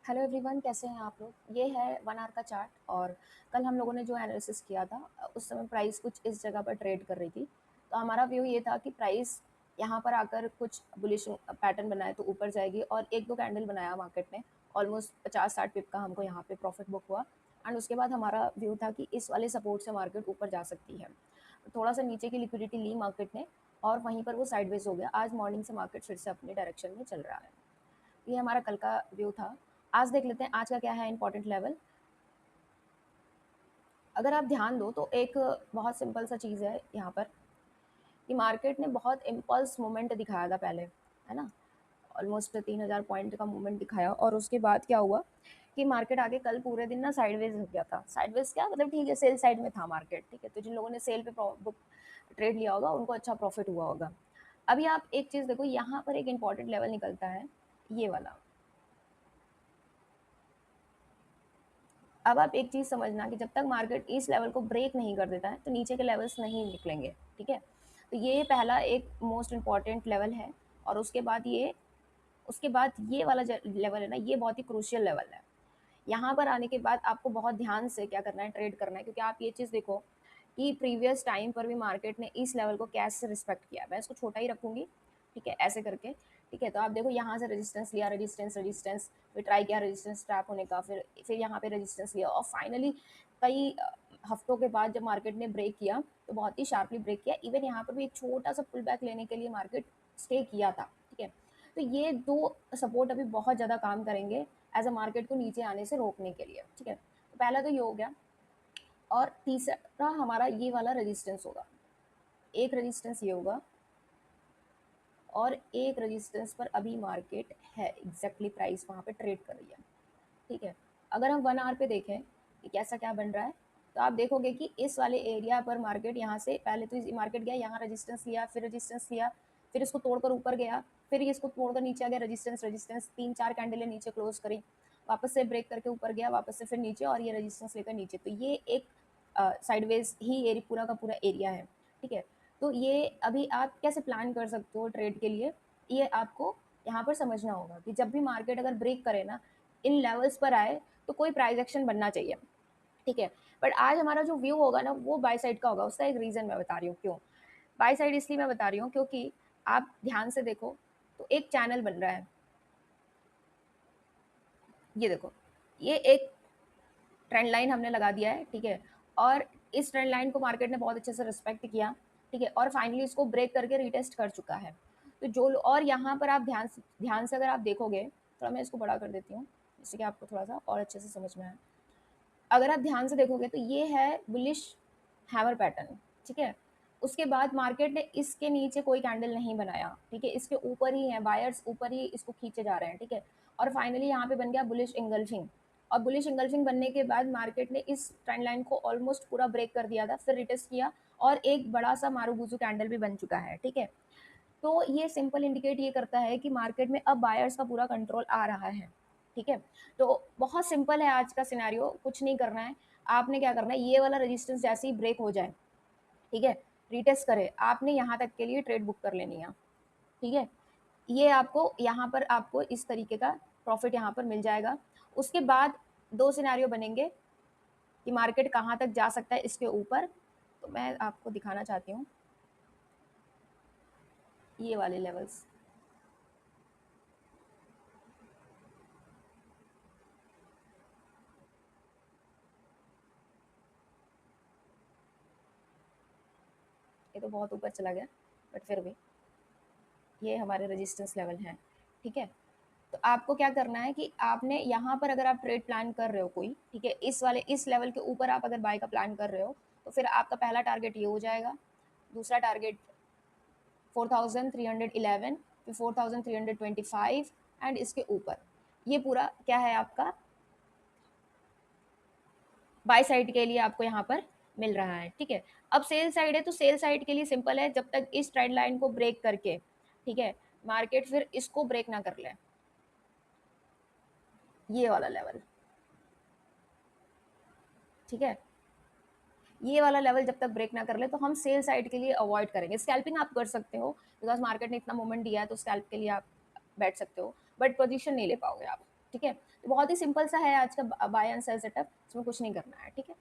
Hello everyone, कैसे हैं आप लोग। ये है 1 आवर का चार्ट। और कल हम लोगों ने जो एनालिसिस किया था उस समय प्राइस कुछ इस जगह पर ट्रेड कर रही थी। तो हमारा व्यू ये था कि प्राइस यहाँ पर आकर कुछ बुलिश पैटर्न बनाए तो ऊपर जाएगी, और एक दो कैंडल बनाया मार्केट ने। ऑलमोस्ट 50-60 पिप का हमको यहाँ पे प्रॉफिट बुक हुआ। एंड उसके बाद हमारा व्यू था कि इस वाले सपोर्ट से मार्केट ऊपर जा सकती है। थोड़ा सा नीचे की लिक्विडिटी ली मार्केट ने, और वहीं पर वो साइडवेज हो गया। आज मॉर्निंग से मार्केट फिर से अपने डायरेक्शन में चल रहा है। ये हमारा कल का व्यू था। आज देख लेते हैं आज का क्या है इंपॉर्टेंट लेवल। अगर आप ध्यान दो तो एक बहुत सिंपल सा चीज़ है यहाँ पर कि मार्केट ने बहुत इम्पल्स मूवमेंट दिखाया था पहले, है ना। ऑलमोस्ट 3,000 पॉइंट का मूवमेंट दिखाया, और उसके बाद क्या हुआ कि मार्केट आगे कल पूरे दिन ना साइडवेज हो गया था। साइडवेज क्या मतलब, ठीक है, सेल साइड में था मार्केट, ठीक है। तो जिन लोगों ने सेल पे बुक ट्रेड लिया होगा उनको अच्छा प्रॉफिट हुआ होगा। अभी आप एक चीज़ देखो, यहाँ पर एक इंपॉर्टेंट लेवल निकलता है, ये वाला। अब आप एक चीज़ समझना कि जब तक मार्केट इस लेवल को ब्रेक नहीं कर देता है तो नीचे के लेवल्स नहीं निकलेंगे, ठीक है। तो ये पहला एक मोस्ट इम्पॉर्टेंट लेवल है। और उसके बाद ये वाला लेवल है ना, ये बहुत ही क्रूशियल लेवल है। यहाँ पर आने के बाद आपको बहुत ध्यान से क्या करना है, ट्रेड करना है। क्योंकि आप ये चीज़ देखो कि प्रीवियस टाइम पर भी मार्केट ने इस लेवल को कैसे रिस्पेक्ट किया। मैं इसको छोटा ही रखूंगी, ठीक है, ऐसे करके। ठीक है, तो आप देखो यहाँ से रेजिस्टेंस लिया, रेजिस्टेंस रेजिस्टेंस, फिर ट्राई किया रेजिस्टेंस ट्रैप होने का, फिर यहाँ पे रेजिस्टेंस लिया, और फाइनली कई हफ्तों के बाद जब मार्केट ने ब्रेक किया तो बहुत ही शार्पली ब्रेक किया। इवन यहाँ पर भी एक छोटा सा पुल बैक लेने के लिए मार्केट स्टे किया था, ठीक है। तो ये दो सपोर्ट अभी बहुत ज़्यादा काम करेंगे एज अ मार्केट को नीचे आने से रोकने के लिए, ठीक है। तो पहला तो ये हो गया। और तीसरा हमारा ये वाला रेजिस्टेंस होगा। एक रेजिस्टेंस ये होगा, और एक रेजिस्टेंस पर अभी मार्केट है एग्जैक्टली प्राइस वहाँ पे ट्रेड कर रही है, ठीक है। अगर हम 1 आवर पे देखें कि कैसा क्या बन रहा है, तो आप देखोगे कि इस वाले एरिया पर मार्केट यहाँ से पहले तो मार्केट गया, यहाँ रेजिस्टेंस लिया, फिर रेजिस्टेंस लिया, फिर इसको तोड़कर ऊपर गया, फिर इसको तोड़कर नीचे आ गया, रेजिस्टेंस रेजिस्टेंस 3-4 कैंडलें नीचे क्लोज करी, वापस से ब्रेक करके ऊपर गया, वापस से फिर नीचे, और ये रेजिस्टेंस लेकर नीचे। तो ये एक साइडवेज ही एरिया, पूरा का पूरा एरिया है, ठीक है। तो ये अभी आप कैसे प्लान कर सकते हो ट्रेड के लिए, ये आपको यहाँ पर समझना होगा कि जब भी मार्केट अगर ब्रेक करे ना, इन लेवल्स पर आए, तो कोई प्राइस एक्शन बनना चाहिए, ठीक है। बट आज हमारा जो व्यू होगा ना वो बाय साइड का होगा। उसका एक रीजन मैं बता रही हूँ क्यों बाय साइड इसलिए मैं बता रही हूँ, क्योंकि आप ध्यान से देखो तो एक चैनल बन रहा है, ये देखो, ये एक ट्रेंड लाइन हमने लगा दिया है, ठीक है। और इस ट्रेंड लाइन को मार्केट ने बहुत अच्छे से रिस्पेक्ट किया, ठीक है, और फाइनली इसको ब्रेक करके रिटेस्ट कर चुका है। तो जो और यहाँ पर आप ध्यान से अगर आप देखोगे, थोड़ा मैं इसको बड़ा कर देती हूँ जिससे कि आपको थोड़ा सा और अच्छे से समझ में आए। अगर आप ध्यान से देखोगे तो ये है बुलिश हैमर पैटर्न, ठीक है। उसके बाद मार्केट ने इसके नीचे कोई कैंडल नहीं बनाया, ठीक है, इसके ऊपर ही है, बायर्स ऊपर ही इसको खींचे जा रहे हैं, ठीक है। और फाइनली यहाँ पे बन गया बुलिश इंगल्फिंग। और बुलिश इंगल्फिंग बनने के बाद मार्केट ने इस ट्रेंड लाइन को ऑलमोस्ट पूरा ब्रेक कर दिया था, फिर रिटेस्ट किया, और एक बड़ा सा मारूबुजू कैंडल भी बन चुका है, ठीक है। तो ये सिंपल इंडिकेट ये करता है कि मार्केट में अब बायर्स का पूरा कंट्रोल आ रहा है, ठीक है। तो बहुत सिंपल है आज का सिनेरियो, कुछ नहीं करना है। आपने क्या करना है, ये वाला रेजिस्टेंस जैसे ही ब्रेक हो जाए, ठीक है, रिटेस्ट करे, आपने यहाँ तक के लिए ट्रेड बुक कर लेनी है, ठीक है। ये आपको यहाँ पर आपको इस तरीके का प्रॉफिट यहाँ पर मिल जाएगा। उसके बाद दो सिनेरियो बनेंगे कि मार्केट कहाँ तक जा सकता है इसके ऊपर। तो मैं आपको दिखाना चाहती हूँ ये वाले लेवल्स। ये तो बहुत ऊपर चला गया, बट फिर भी ये हमारे रेजिस्टेंस लेवल हैं, ठीक है। तो आपको क्या करना है कि आपने यहाँ पर अगर आप ट्रेड प्लान कर रहे हो कोई, ठीक है, इस लेवल के ऊपर आप अगर बाय का प्लान कर रहे हो, तो फिर आपका पहला टारगेट ये हो जाएगा, दूसरा टारगेट 4,311, फिर 4,325, एंड इसके ऊपर ये पूरा क्या है आपका बाय साइड के लिए आपको यहाँ पर मिल रहा है, ठीक है। अब सेल साइड है, तो सेल साइड के लिए सिंपल है, जब तक इस ट्रेंड लाइन को ब्रेक करके, ठीक है, मार्केट फिर इसको ब्रेक ना कर ले, ये वाला लेवल, ठीक है, ये वाला लेवल जब तक ब्रेक ना कर ले तो हम सेल साइड के लिए अवॉइड करेंगे। स्कैल्पिंग आप कर सकते हो, बिकॉज मार्केट ने इतना मूवमेंट दिया है तो स्कैल्प के लिए आप बैठ सकते हो, बट पोजीशन नहीं ले पाओगे आप, ठीक है। तो बहुत ही सिंपल सा है आज का बाय एंड सेल सेटअप, इसमें कुछ नहीं करना है, ठीक है?